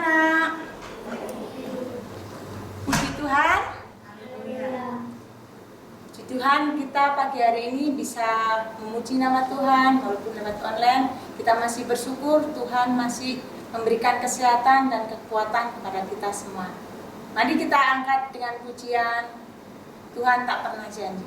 anak-anak. Puji Tuhan. Puji Tuhan, kita pagi hari ini bisa memuji nama Tuhan walaupun lewat online. Kita masih bersyukur Tuhan masih memberikan kesehatan dan kekuatan kepada kita semua. Mari kita angkat dengan pujian Tuhan tak pernah janji.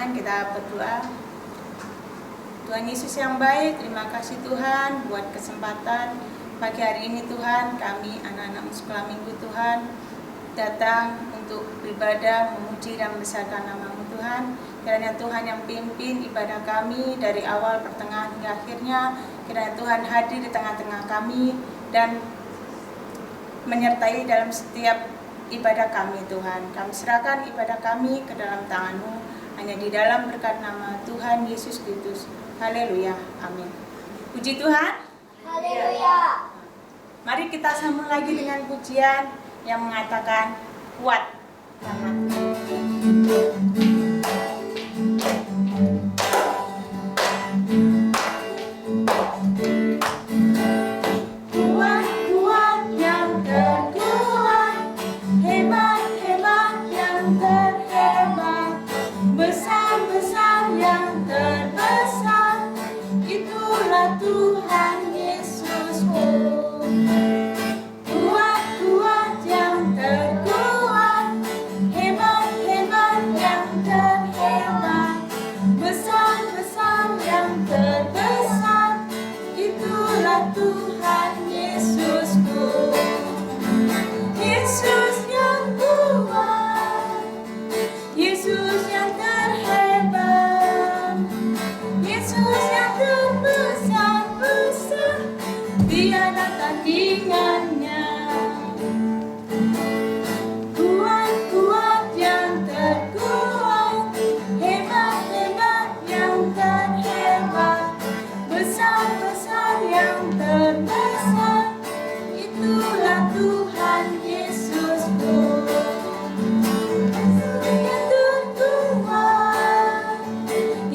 Kita berdoa. Tuhan Yesus yang baik, terima kasih Tuhan buat kesempatan pagi hari ini Tuhan, kami anak-anak sekolah minggu Tuhan datang untuk beribadah, memuji dan membesarkan nama-Mu Tuhan. Kiranya Tuhan yang pimpin ibadah kami dari awal, pertengahan hingga akhirnya. Kiranya Tuhan hadir di tengah-tengah kami dan menyertai dalam setiap ibadah kami Tuhan. Kami serahkan ibadah kami ke dalam tangan-Mu. Hanya di dalam berkat nama Tuhan Yesus Kristus. Haleluya. Amin. Puji Tuhan. Haleluya. Mari kita sambung lagi dengan pujian yang mengatakan kuat karena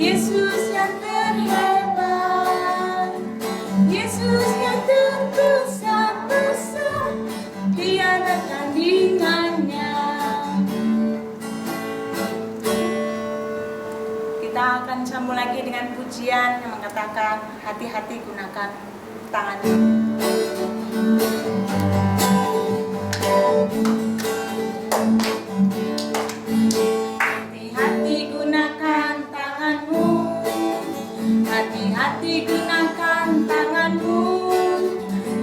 Yesus yang dengan pujian yang mengatakan hati-hati gunakan tanganmu. Hati-hati gunakan tanganmu, hati-hati gunakan tanganmu,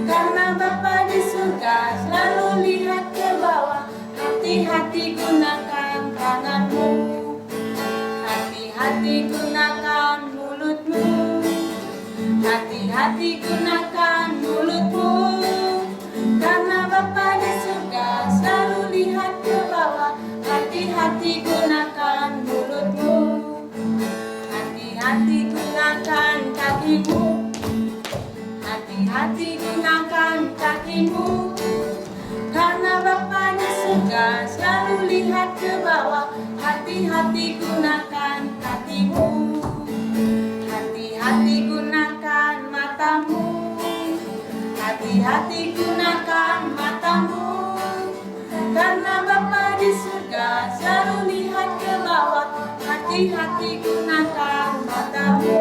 karena Bapa di surga selalu lihat ke bawah. Hati-hati gunakan tanganmu, hati-hati gunakan mulutmu, hati-hati gunakan mulutmu, karena Bapa di surga selalu lihat ke bawah. Hati-hati gunakan mulutmu, hati-hati gunakan kakimu, hati-hati gunakan kakimu, karena Bapa di surga selalu lihat ke bawah. Hati-hati gunakan kakimu, hati-hati gunakan matamu, hati-hati gunakan matamu, karena Bapa di surga selalu lihat ke bawah. Hati-hati gunakan matamu,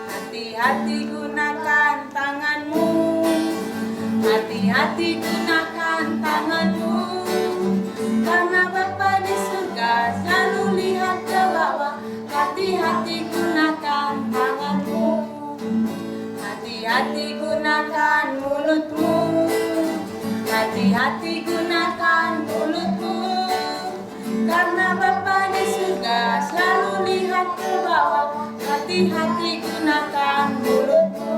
hati-hati gunakan tanganmu, hati-hati gunakan tanganmu, karena Bapa di surga selalu lihat ke bawah. Hati-hati gunakan tanganmu, hati-hati gunakan mulutmu, hati-hati gunakan mulutmu, karena Bapa di surga selalu lihat ke bawah. Hati-hati gunakan mulutmu,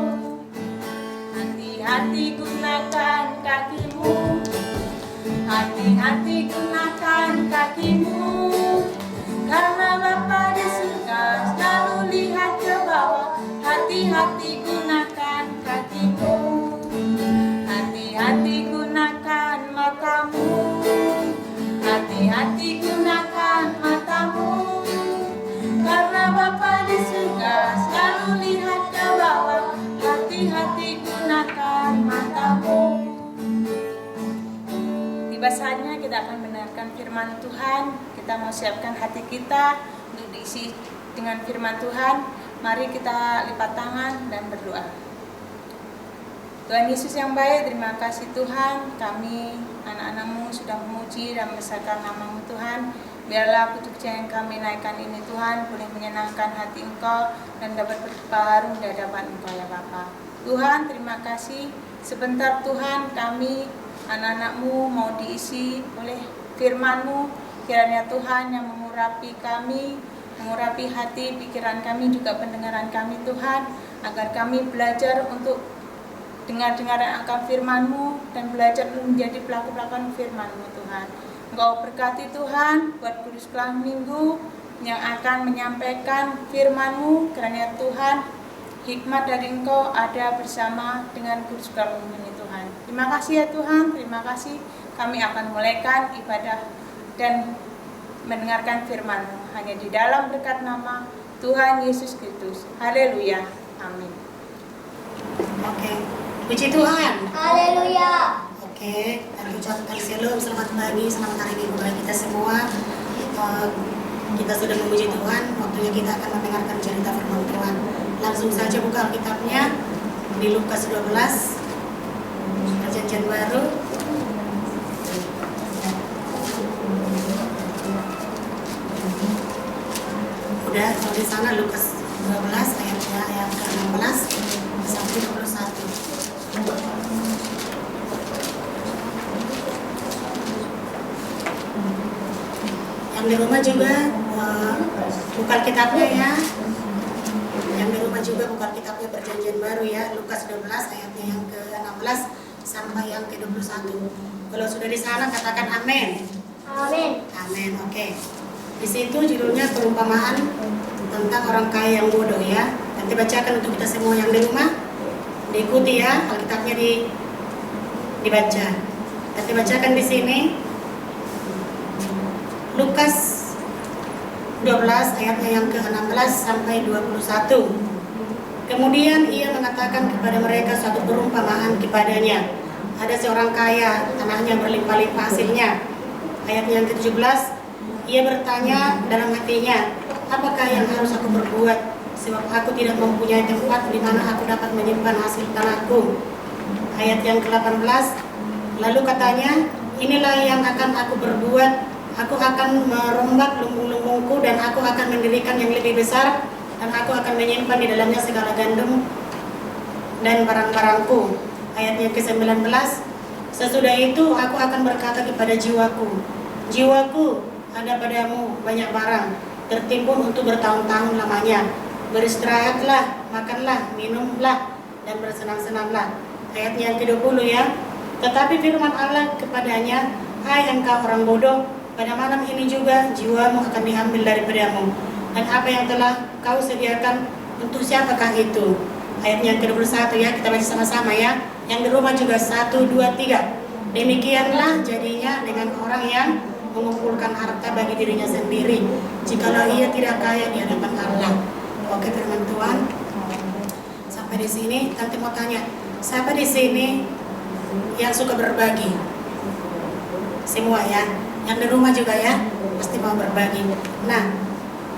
hati-hati gunakan kakimu, hati-hati gunakan kakimu, karena Bapa di surga selalu lihat ke bawah. Hati-hati gunakan kakimu, hati-hati gunakan matamu, hati-hati gunakan matamu, karena Bapa di surga selalu lihat ke bawah. Hati-hati gunakan matamu. Tiba saatnya kita akan mendengarkan firman Tuhan. Kita mau siapkan hati kita untuk diisi dengan firman Tuhan. Mari kita lipat tangan dan berdoa. Tuhan Yesus yang baik, terima kasih Tuhan. Kami anak-anak-Mu sudah memuji dan membesarkan nama-Mu Tuhan. Biarlah puji yang kami naikkan ini Tuhan boleh menyenangkan hati Engkau dan dapat berbaharum di hadapan Engkau ya Bapa. Tuhan, terima kasih. Sebentar Tuhan, kami anak-anak-Mu mau diisi oleh firman-Mu. Kiranya Tuhan yang mengurapi kami, mengurapi hati, pikiran kami, juga pendengaran kami Tuhan, agar kami belajar untuk dengar-dengar akan firman-Mu dan belajar menjadi pelaku-pelaku firman-Mu Tuhan. Engkau berkati Tuhan buat kudus kelam minggu yang akan menyampaikan firman-Mu. Kiranya Tuhan, hikmat dari Engkau ada bersama dengan kudus kelam minggu ini Tuhan. Terima kasih ya Tuhan, terima kasih. Kami akan mulaikan ibadah dan mendengarkan firman-Mu hanya di dalam berkat nama Tuhan Yesus Kristus. Haleluya. Amin. Oke, puji Tuhan. Haleluya. Oke, dan ucapkan shalom, selamat pagi, selamat hari minggu bagi kita semua. Kita sudah memuji Tuhan, waktunya kita akan mendengarkan cerita firman Tuhan. Langsung saja buka Alkitabnya di Lukas 12, Perjanjian Baru. Udah, kalau di sana Lukas 12 ayat ke-16 sampai 21. Yang di rumah juga buka Alkitabnya ya. Yang di rumah juga buka Alkitabnya Perjanjian Baru ya. Lukas 12 ayatnya yang ke-16 sampai yang ke-21. Kalau sudah di sana katakan amin. Amin. Amin. Oke. Di situ judulnya perumpamaan tentang orang kaya yang bodoh ya. Nanti bacakan untuk kita semua yang di rumah. Diikuti ya, Alkitabnya dibaca. Nanti bacakan di sini. Lukas 12 ayatnya yang ke-16 sampai 21. Kemudian ia mengatakan kepada mereka suatu perumpamaan kepadanya. Ada seorang kaya, tanahnya berlimpah-limpah hasilnya. Ayatnya yang ke-17, ia bertanya dalam hatinya, apakah yang harus aku berbuat sebab aku tidak mempunyai tempat di mana aku dapat menyimpan hasil tanahku. Ayat yang ke-18, lalu katanya, inilah yang akan aku berbuat, aku akan merombak lumbung-lumbungku dan aku akan mendirikan yang lebih besar, dan aku akan menyimpan di dalamnya segala gandum dan barang-barangku. Ayat yang ke-19, sesudah itu aku akan berkata kepada jiwaku, jiwaku, ada padamu banyak barang, tertimbun untuk bertahun-tahun lamanya. Beristirahatlah, makanlah, minumlah, dan bersenang-senanglah. Ayat yang ke-20 ya. Tetapi firman Allah kepadanya, hai engkau orang bodoh, pada malam ini juga jiwamu akan diambil daripadamu. Dan apa yang telah kau sediakan, untuk siapakah itu? Ayat yang ke-21 ya, kita baca sama-sama ya. Yang di rumah juga 1, 2, 3. Demikianlah jadinya dengan orang yang mengumpulkan harta bagi dirinya sendiri, jikalau ia tidak kaya di hadapan Allah. Oke, firman Tuhan. Sampai di sini, Tante mau tanya, siapa di sini yang suka berbagi? Semua ya. Yang di rumah juga ya, pasti mau berbagi. Nah,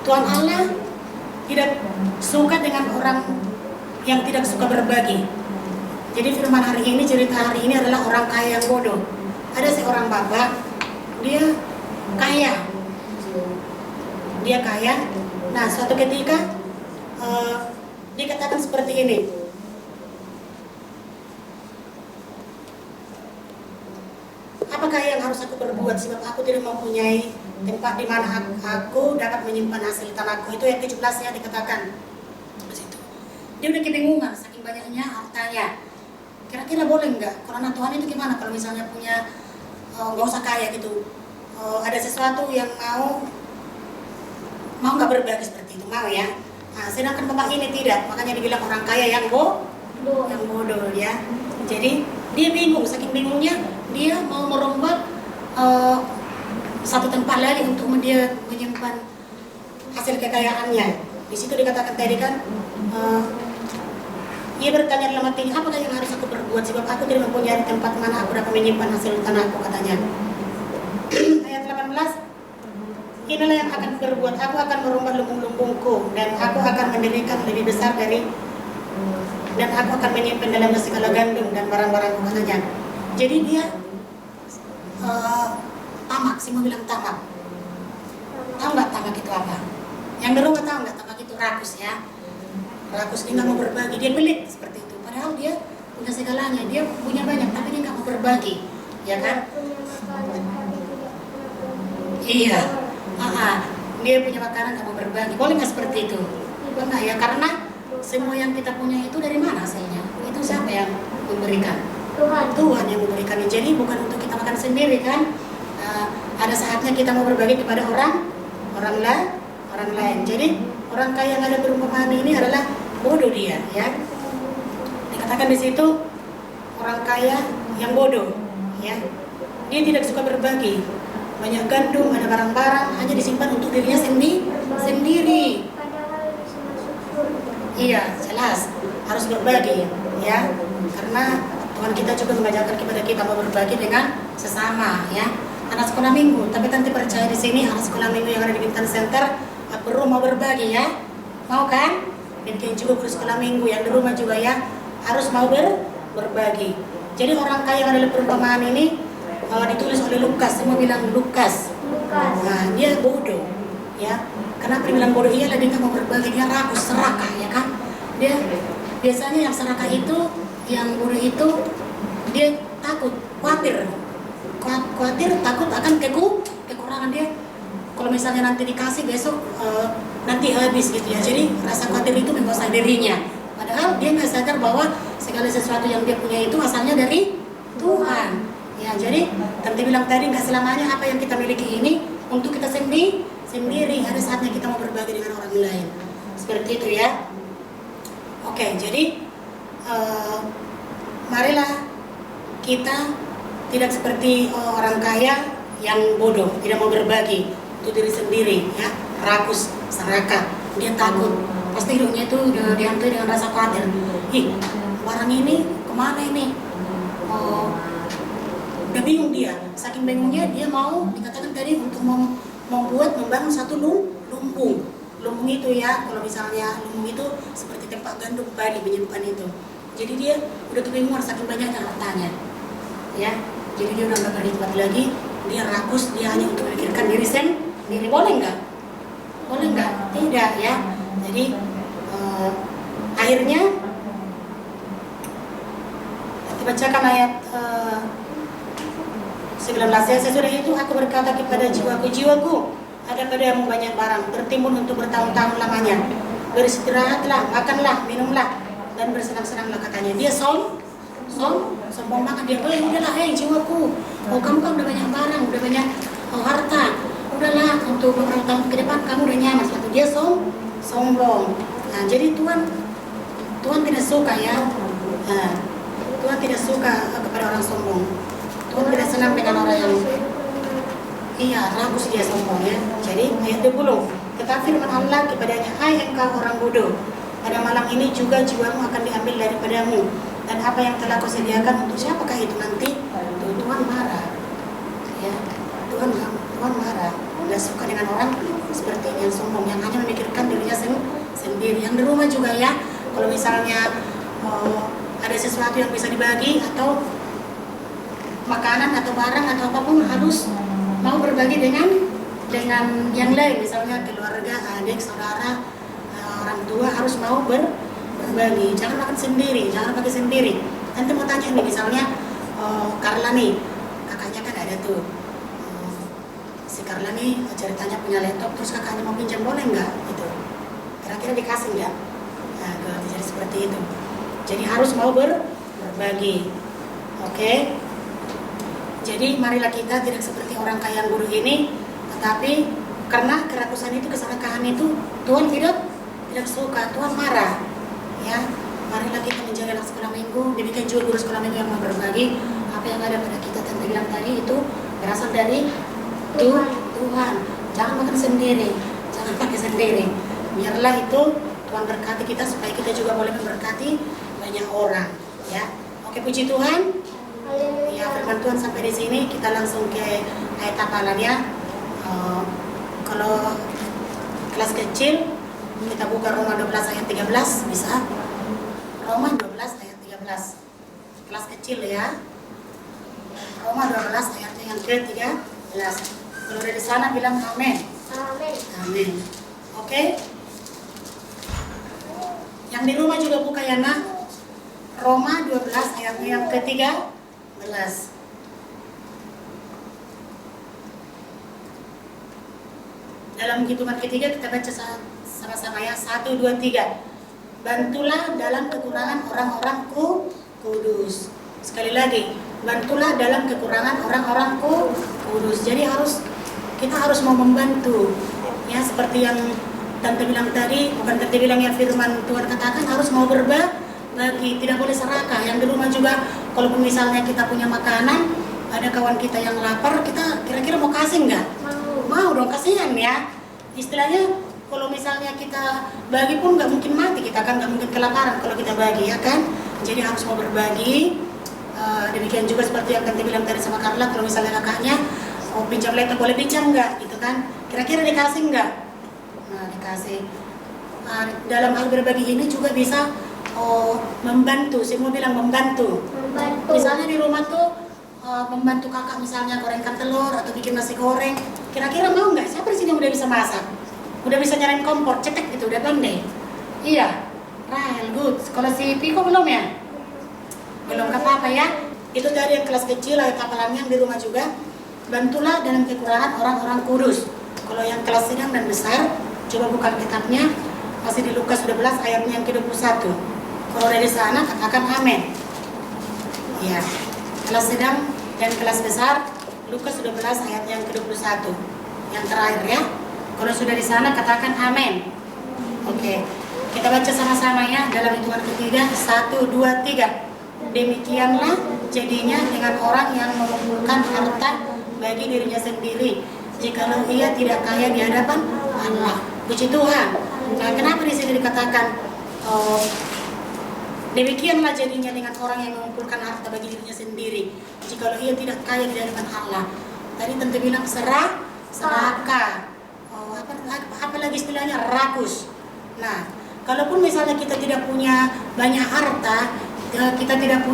Tuhan Allah tidak suka dengan orang yang tidak suka berbagi. Jadi firman hari ini, cerita hari ini adalah orang kaya yang bodoh. Ada seorang bapak, dia kaya. Dia kaya. Nah, suatu ketika dikatakan seperti ini. Apakah yang harus aku berbuat sebab aku tidak mempunyai tempat di mana aku dapat menyimpan hasil tanahku? Itu yang 17 ya dikatakan. Dia udah kebingungan saking banyaknya hartanya. Kira-kira boleh nggak? Karena Tuhan itu gimana kalau misalnya punya nggak usah kaya gitu, ada sesuatu yang mau nggak berbagi seperti itu, mau ya. Nah, sedangkan bapak ini tidak, makanya dibilang orang kaya yang bodoh ya. Jadi dia bingung, saking bingungnya dia mau merombak satu tempat lagi untuk dia menyimpan hasil kekayaannya. Di situ dikatakan tadi kan, ia bertanya dalam hatinya, apakah yang harus aku berbuat sebab aku tidak mempunyai tempat mana aku dapat menyimpan hasil tanahku, katanya. Ayat 18, inilah yang akan berbuat, aku akan merubah lumbung-lumbungku dan aku akan mendirikan lebih besar dan aku akan menyimpan dalam segala gandum dan barang-barangku, katanya. Jadi dia tamak, sih mau bilang tamak. Tahu nggak tamak itu apa? Yang di rumah tahu nggak tamak itu rakus ya? Rakus, dia nggak mau berbagi, dia pelit seperti itu. Padahal dia punya segalanya, dia punya banyak, tapi dia nggak mau berbagi, ya kan? Iya, dia punya makanan nggak mau berbagi. Boleh nggak seperti itu? Boleh ya, karena semua yang kita punya itu dari mana asalnya? Itu siapa yang memberikan? Tuhan yang memberikannya. Jadi bukan untuk kita makan sendiri kan? Ada saatnya kita mau berbagi kepada orang lain. Jadi orang kaya yang ada perumpamaan ini adalah bodoh dia, ya. Dikatakan di situ orang kaya yang bodoh, ya. Dia tidak suka berbagi. Banyak gandum, ada barang-barang hanya disimpan untuk dirinya sendiri. Iya, jelas harus berbagi, ya. Karena Tuhan kita juga mengajarkan kepada kita mau berbagi dengan sesama, ya. Anak sekolah minggu, tapi Tante percaya di sini anak sekolah minggu yang ada di Bintan Center perlu mau berbagi, ya. Mau kan? Bikin juga guru sekolah minggu yang di rumah juga ya harus mau berbagi. Jadi orang kaya yang ada perumpamaan ini ditulis oleh Lukas. Saya mau bilang Lukas. Nah, dia bodoh, ya. Kenapa dibilang bodoh? Iya, dia nggak mau berbagi, dia rakus, serakah, ya kan? Dia biasanya yang serakah itu, yang bodoh itu, dia takut, khawatir, takut akan kekurangan dia. Kalau misalnya nanti dikasih besok nanti habis gitu ya. Jadi rasa khawatir itu menguasai dirinya. Padahal dia nggak sadar bahwa segala sesuatu yang dia punya itu asalnya dari Tuhan. Ya, jadi Tante bilang tadi nggak selamanya apa yang kita miliki ini untuk kita sendiri. Ada saatnya kita mau berbagi dengan orang lain. Seperti itu ya. Oke, jadi marilah kita tidak seperti orang kaya yang bodoh, tidak mau berbagi untuk diri sendiri, ya, rakus, serakah, dia takut, pasti hidupnya itu dihantui dengan rasa khawatir. Barang ini kemana ini? Udah bingung dia, saking bingungnya dia mau dikatakan tadi untuk membangun satu lumbung. lumbung itu ya, kalau misalnya lumbung itu seperti tempat gandum padi menyimpan itu. Jadi dia udah kebingungan saking banyaknya hartanya, ya. Jadi dia udah nggak berhikmat lagi, dia rakus, dia hanya untuk memikirkan diri sendiri. Boleh nggak? Boleh nggak? Tidak ya. Jadi akhirnya dibacakan ayat 19 ya. Sesudah itu aku berkata kepada jiwaku, ada padamu banyak barang tertimbun untuk bertahun-tahun lamanya. Beristirahatlah, makanlah, minumlah, dan bersenang-senanglah katanya. Dia sombong banget. Dia bilang, udahlah jiwaku, kamu kan udah banyak barang, udah banyak harta, udahlah untuk beberapa tahun ke depan kamu udah nyaman. Dia sombong. Nah, jadi Tuhan tidak suka ya. Nah, Tuhan tidak suka kepada orang sombong. Tuhan tidak senang dengan orang yang ragus dia sombong ya. Jadi ayat 20, tetapi firman Allah kepadanya, hai engkau orang bodoh, pada malam ini juga jiwamu akan diambil daripadamu, dan apa yang telah kau sediakan untuk siapakah itu nanti? Tuhan marah ya. Tuhan marah. Tidak suka dengan orang seperti ini yang sombong, yang hanya memikirkan dirinya sendiri. Yang di rumah juga ya, kalau misalnya ada sesuatu yang bisa dibagi atau makanan atau barang atau apapun, harus mau berbagi dengan yang lain, misalnya keluarga, adik, saudara, orang tua, harus mau berbagi. Jangan makan sendiri, jangan pakai sendiri. Nanti mau tanya nih, misalnya Carla nih, kakaknya kan ada tuh, si Carla nih ceritanya punya laptop, terus kakaknya mau pinjam, boleh nggak? Gitu. Kira-kira dikasih nggak? Nah, jadi seperti itu. Jadi harus mau berbagi. Oke? Jadi marilah kita tidak seperti orang kaya yang bodoh ini, tetapi karena kerakusan itu, keserakahan itu, Tuhan tidak suka, Tuhan marah. Ya, marilah kita menjaga anak sekolah minggu, demikian juga guru sekolah minggu yang mau berbagi apa yang ada pada kita. Tante bilang tadi itu berasal dari Tuhan. Jangan makan sendiri, jangan pakai sendiri. Biarlah itu Tuhan berkati kita supaya kita juga boleh memberkati banyak orang. Ya, oke, puji Tuhan. Ya, firman Tuhan sampai di sini. Kita langsung ke ayat hafalannya. Kalau kelas kecil kita buka Roma 12 ayat 13, bisa? Roma 12 ayat 13. Kelas kecil ya. Roma 12 ayatnya yang ke-13. Kalau dari sana bilang amin. Amin. Oke? Yang di rumah juga buka ya nak. Roma 12 ayatnya yang ke-13. Dalam hitungan ketiga kita baca sama-sama ya. 1, 2, 3. Bantulah dalam kekurangan orang-orang kudus. Sekali lagi, bantulah dalam kekurangan orang-orang kudus. Jadi kita harus mau membantu. Ya, seperti yang Tante bilang tadi, bukan Tante bilang ya, firman Tuhan katakan harus mau berbagi, tidak boleh serakah. Yang di rumah juga, kalaupun misalnya kita punya makanan, ada kawan kita yang lapar, kita kira-kira mau kasih nggak? Mau dong, kasihan ya. Istilahnya kalau misalnya kita bagi pun nggak mungkin mati, kita kan nggak mungkin kelaparan kalau kita bagi ya kan. Jadi harus mau berbagi. Demikian juga seperti yang Tante bilang tadi sama Carla, kalau misalnya kakaknya mau pinjam laptop, boleh pinjam nggak gitu kan? Kira-kira dikasih nggak? Nah, dikasih. Dalam hal berbagi ini juga bisa membantu. Saya mau bilang membantu. Misalnya di rumah tuh membantu kakak misalnya gorengkan telur atau bikin nasi goreng. Kira-kira mau nggak? Siapa di sini udah bisa masak? Udah bisa nyalain kompor, cetek gitu, udah pandai? Iya, Rahel, good. Kalau si Piko belum ya? Belum, gak apa-apa ya. Itu dari yang kelas kecil, ayat hafalannya di rumah juga. Bantulah dalam kekurangan orang-orang kudus. Kalau yang kelas sedang dan besar, coba buka kitabnya. Masih di Lukas 12 ayatnya yang ke-21. Kalau dari sana katakan amin. Ya, kelas sedang dan kelas besar, Lukas 12 ayat yang ke-21. Yang terakhir ya. Kalau sudah di sana katakan amin. Oke. Kita baca sama-sama ya dalam hitungan ketiga. 1, 2, 3. Demikianlah jadinya dengan orang yang mengumpulkan harta bagi dirinya sendiri, jikalau ia tidak kaya di hadapan Allah. Puji Tuhan. Nah, kenapa di sini dikatakan demikianlah jadinya dengan orang yang mengumpulkan harta bagi dirinya sendiri, jikalau ia tidak kaya di hadapan Allah. Tadi Tante bilang serakah. apa lagi istilahnya, rakus. Nah, kalaupun misalnya kita tidak punya banyak harta, kita tidak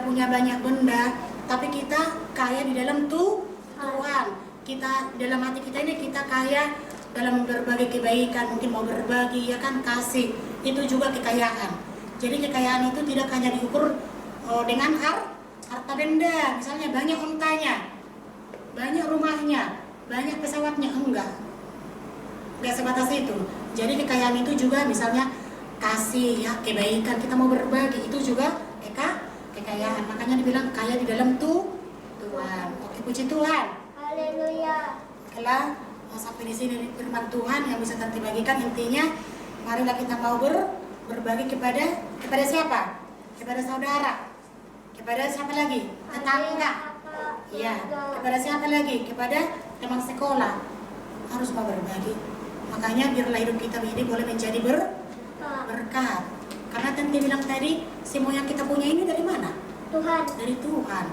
punya banyak benda, tapi kita kaya di dalam Tuhan. Kita dalam hati kita ini kita kaya dalam berbagai kebaikan, mungkin mau berbagi, ya kan, kasih, itu juga kekayaan. Jadi kekayaan itu tidak hanya diukur dengan harta benda, misalnya banyak untanya, banyak rumahnya, banyak pesawatnya, enggak sebatas itu. Jadi kekayaan itu juga misalnya kasih, ya, kebaikan, kita mau berbagi, itu juga kekayaan. Makanya dibilang kaya di dalam Tuhan. Oke, puji Tuhan. Haleluya. Setelah sampai di sini firman Tuhan yang bisa nanti bagikan, intinya marilah kita mau berbagi kepada siapa? Kepada saudara. Kepada siapa lagi? Tetangga. Iya, kepada siapa lagi? Kepada teman sekolah. Harus mau berbagi. Makanya biarlah hidup kita ini boleh menjadi berkat. Karena tadi bilang tadi, semua yang kita punya ini dari mana? Tuhan. Dari Tuhan.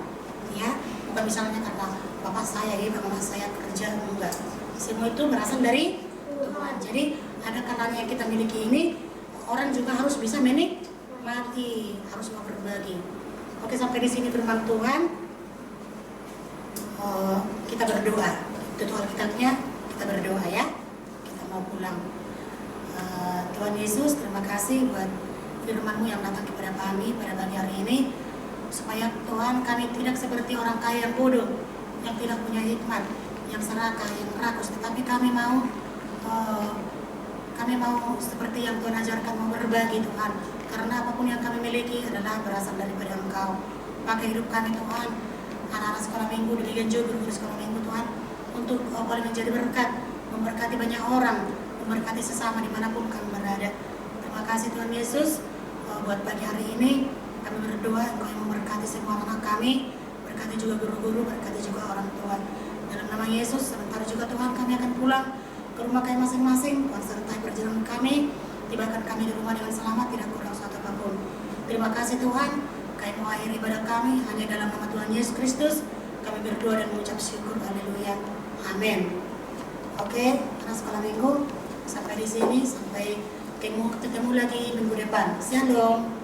Ya, bukan misalnya karena bapak saya, mama saya kerja, enggak. Semua itu berasal dari Tuhan. Jadi ada kalanya yang kita miliki ini, orang juga harus bisa menikmati, harus mau berbagi. Oke, sampai di sini firman Tuhan. Kita berdoa. Itu Alkitabnya, kita berdoa ya. Kita mau pulang. Tuhan Yesus, terima kasih buat firman-Mu yang datang kepada kami pada pagi hari ini, supaya Tuhan kami tidak seperti orang kaya yang bodoh, yang tidak punya hikmat, yang serakah, yang rakus, tetapi kami mau seperti yang Tuhan ajarkan, mau berbagi Tuhan, karena apapun yang kami miliki adalah berasal daripada Engkau. Pakai hidup kami Tuhan, anak-anak sekolah minggu, demikian juga guru sekolah minggu Tuhan, untuk boleh menjadi berkat, memberkati banyak orang, memberkati sesama dimanapun kami berada. Terima kasih Tuhan Yesus, buat pagi hari ini kami berdoa Engkau yang memberkati semua anak kami, berkati juga guru-guru, berkati juga orang tua. Dalam nama Yesus, sebentar juga Tuhan kami akan pulang ke rumah kami masing-masing. Tuhan sertai perjalanan kami, tibakan kami di rumah dengan selamat, tidak kurang suatu apapun. Terima kasih Tuhan, kami mengakhiri ibadah kami hanya dalam nama Tuhan Yesus Kristus. Kami berdoa dan mengucap syukur, haleluya, amin. Oke, anak sekolah minggu, sampai di sini, sampai ketemu lagi minggu depan. Shalom.